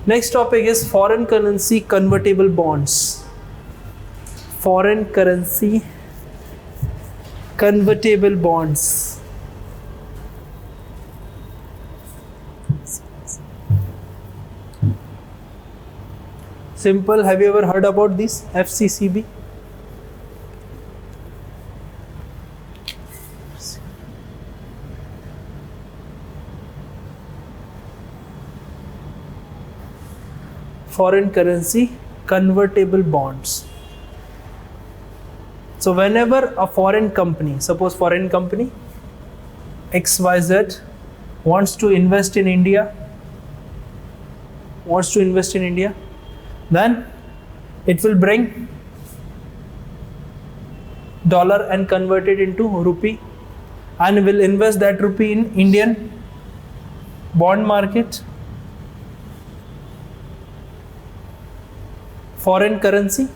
Next topic is foreign currency convertible bonds. Foreign currency convertible bonds. Simple. Have you ever heard about this FCCB? Foreign currency convertible bonds. So whenever a foreign company, suppose foreign company XYZ wants to invest in India, then it will bring dollar and convert it into rupee and will invest that rupee in Indian bond market. Foreign currency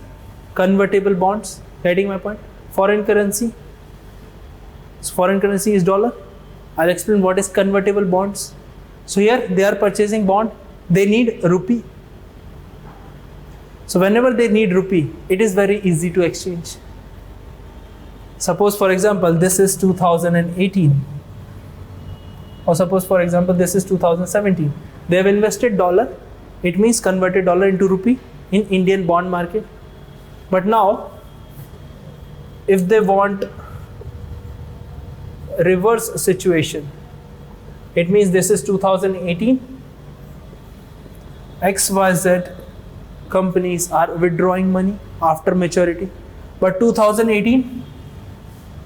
convertible bonds. Getting my point? Foreign currency. So foreign currency is dollar. I'll explain what is convertible bonds. So here they are purchasing bond. They need rupee. So whenever they need rupee, it is very easy to exchange. Suppose for example this is 2018, or suppose for example this is 2017. They have invested dollar. It means converted dollar into rupee in Indian bond market. But now if they want reverse situation, it means this is 2018, XYZ companies are withdrawing money after maturity, but 2018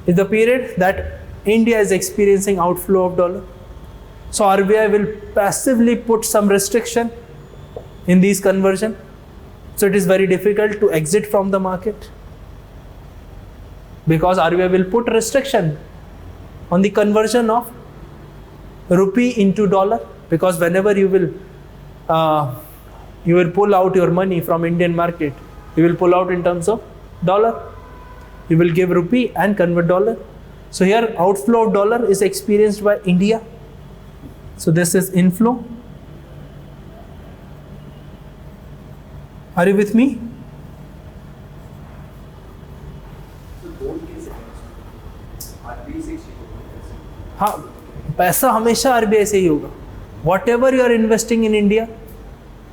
is the period that India is experiencing outflow of dollar. So RBI will passively put some restriction in these conversion. So it is very difficult to exit from the market, because RBI will put restriction on the conversion of rupee into dollar, because whenever you will pull out your money from Indian market, you will pull out in terms of dollar. You will give rupee and convert dollar. So here outflow of dollar is experienced by India. So this is inflow. Are you with me? हाँ, पैसा हमेशा RBI से ही होगा. Whatever you are investing in India,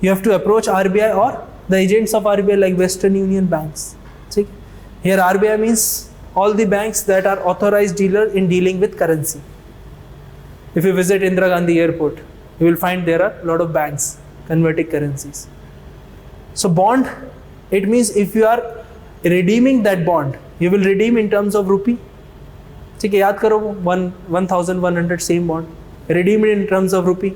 you have to approach RBI or the agents of RBI like Western Union banks. See? Here RBI means all the banks that are authorized dealer in dealing with currency. If you visit Indira Gandhi Airport, you will find there are a lot of banks converting currencies. So bond, it means if you are redeeming that bond, you will redeem in terms of rupee. ठीक है, याद करो 1100 same bond, redeem it in terms of rupee.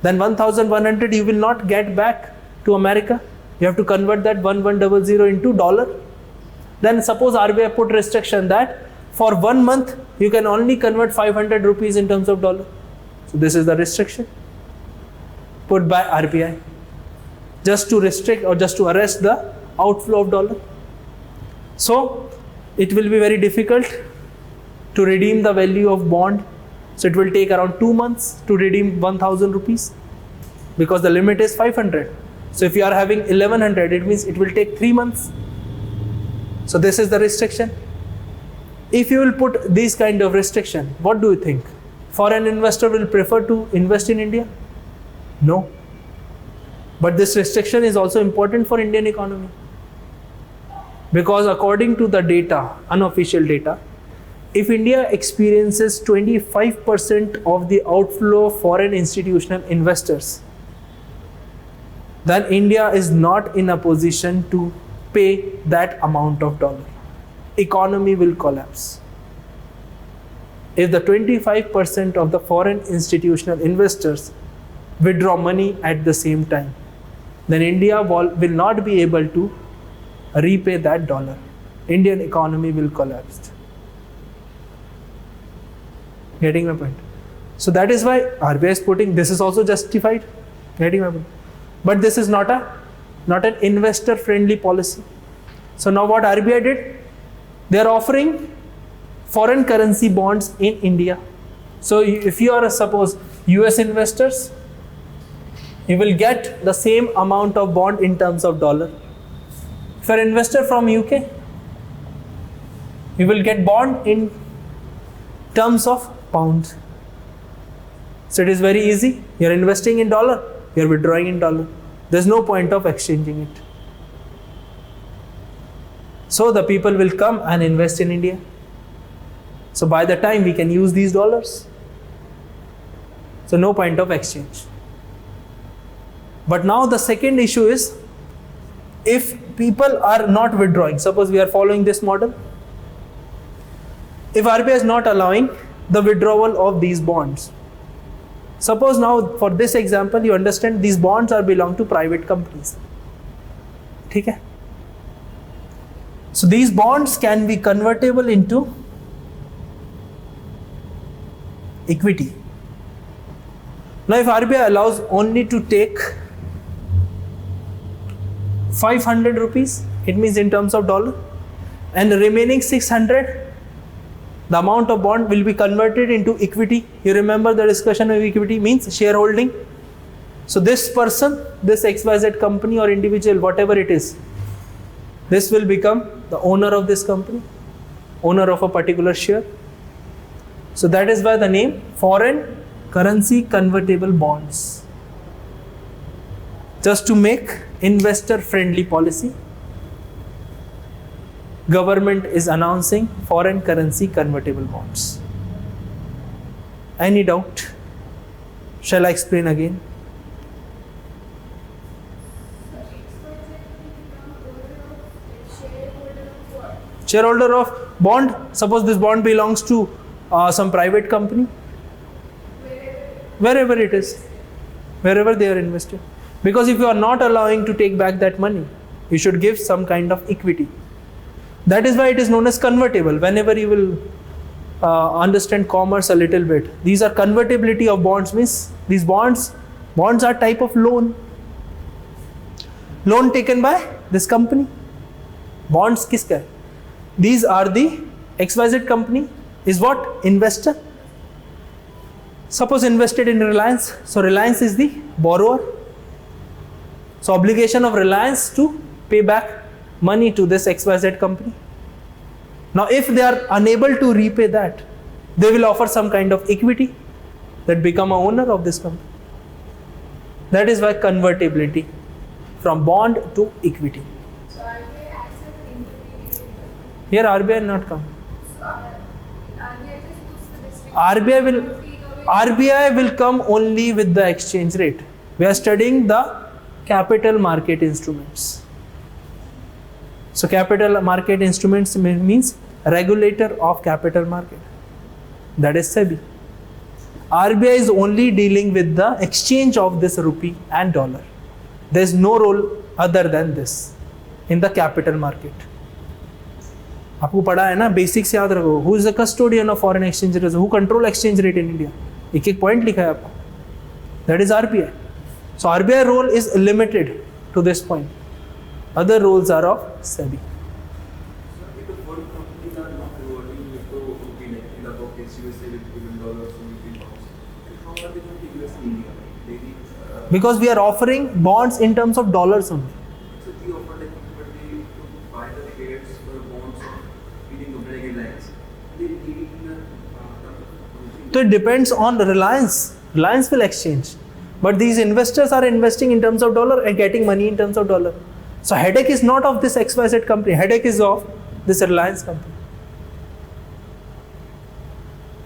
Then 1100 you will not get back to America. You have to convert that 1100 into dollar. Then suppose RBI put restriction that for 1 month you can only convert 500 rupees in terms of dollar. So this is the restriction put by RBI, just to restrict or just to arrest the outflow of dollar. So it will be very difficult to redeem the value of bond. So it will take around 2 months to redeem 1000 rupees, because the limit is 500. So if you are having 1100, it means it will take 3 months. So this is the restriction. If you will put this kind of restriction, what do you think? Foreign investor will prefer to invest in India? No. But this restriction is also important for Indian economy, because according to the data, unofficial data, if India experiences 25% of the outflow of foreign institutional investors, then India is not in a position to pay that amount of dollar. Economy will collapse. If the 25% of the foreign institutional investors withdraw money at the same time, then India will not be able to repay that dollar. Indian economy will collapse. Getting my point? So that is why RBI is putting, this is also justified. Getting my point? But this is not an investor friendly policy. So now what RBI did? They are offering foreign currency bonds in India. So if you are suppose US investors you will get the same amount of bond in terms of dollar. If you're an investor from UK, you will get bond in terms of pounds. So it is very easy. You're investing in dollar, you're withdrawing in dollar. There's no point of exchanging it. So the people will come and invest in India. So by the time we can use these dollars. So no point of exchange. But now the second issue is, if people are not withdrawing, suppose we are following this model, if RBI is not allowing the withdrawal of these bonds, suppose now for this example you understand these bonds are belong to private companies. Okay? So these bonds can be convertible into equity. Now if RBI allows only to take 500 rupees, it means in terms of dollar, and the remaining 600, the amount of bond will be converted into equity. You remember the discussion of equity means shareholding. So this person, this XYZ company or individual, whatever it is, this will become the owner of this company, owner of a particular share. So that is why the name foreign currency convertible bonds. Just to make investor friendly policy, government is announcing foreign currency convertible bonds. Any doubt? Shall I explain again? Shareholder of bond. Suppose this bond belongs to some private company. Wherever it is, wherever they are invested. Because if you are not allowing to take back that money, you should give some kind of equity. That is why it is known as convertible. Whenever you will understand commerce a little bit, these are convertibility of bonds, means these bonds are type of loan taken by this company. Bonds kiska hai? These are the XYZ company is what? Investor. Suppose invested in Reliance, so Reliance is the borrower. So obligation of Reliance to pay back money to this XYZ company. Now if they are unable to repay that, they will offer some kind of equity that become a owner of this company. That is why convertibility from bond to equity. So RBI acts as an intermediary. Here RBI not come. So RBI just puts the district. RBI will come only with the exchange rate. We are studying the capital market instruments. So capital market instruments means regulator of capital market. That is SEBI. RBI is only dealing with the exchange of this rupee and dollar. There is no role other than this in the capital market. आपको पढ़ा है ना, basics याद रखो. Who is the custodian of foreign exchange rate? Who control exchange rate in India? एक point लिखा है आपको. That is RBI. So RBI role is limited to this point. Other roles are of SEBI. If the foreign companies are not rewarding with the rupee, like in the pockets, USA with given dollars or rupee pounds, how are they going to invest in India? They need, Because we are offering bonds in terms of dollars only. so we offer like equity to buy the shares for bonds of leading company like Reliance. They need in the So it depends on Reliance. Reliance will exchange. But these investors are investing in terms of dollar and getting money in terms of dollar. So headache is not of this XYZ company. Headache is of this Reliance company.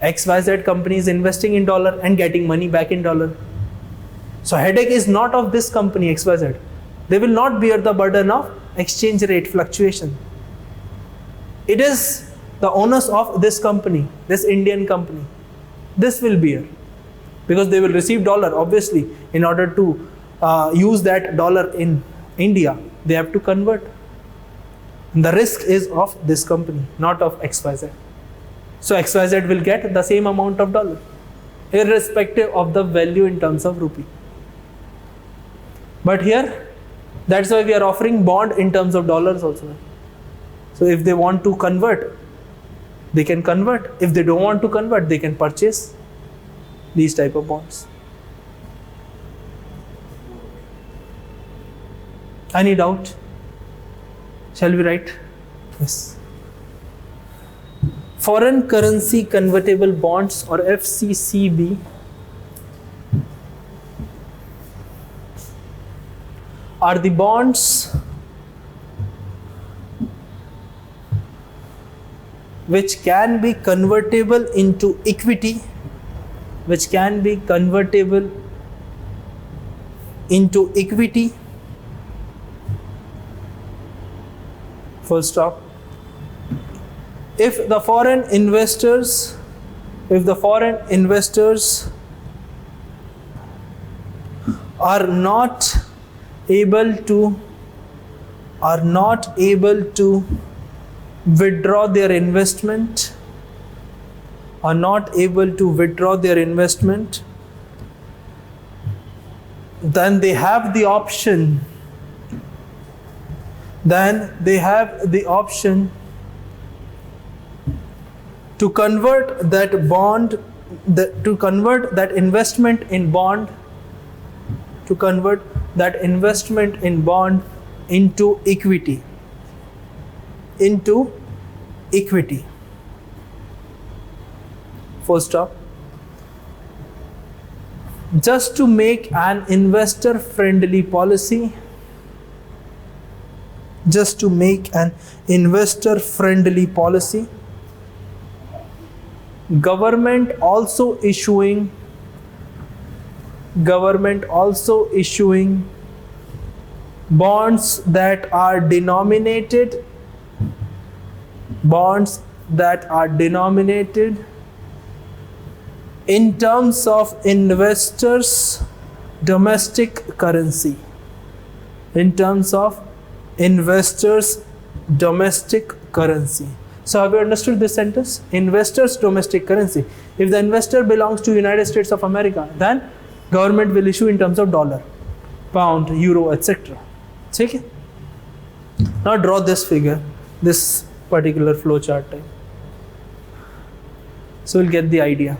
XYZ company is investing in dollar and getting money back in dollar. So headache is not of this company XYZ. They will not bear the burden of exchange rate fluctuation. It is the onus of this company, this Indian company. This will bear. Because they will receive dollar, obviously, in order to use that dollar in India, they have to convert. And the risk is of this company, not of XYZ. So XYZ will get the same amount of dollar, irrespective of the value in terms of rupee. But here, that's why we are offering bond in terms of dollars also. So if they want to convert, they can convert. If they don't want to convert, they can purchase these type of bonds. Any doubt? Shall we write? Yes. Foreign currency convertible bonds, or FCCB, are the bonds which can be convertible into equity, which can be convertible into equity, full stop. If the foreign investors are not able to withdraw their investment, then they have the option to convert that investment in bond into equity. Full stop. Just to make an investor friendly policy, government also issuing bonds that are denominated in terms of investors' domestic currency. So have you understood this sentence? Investors' domestic currency. If the investor belongs to United States of America, then government will issue in terms of dollar, pound, euro, etc. Okay? Now draw this figure, this particular flow chart type. So we'll get the idea.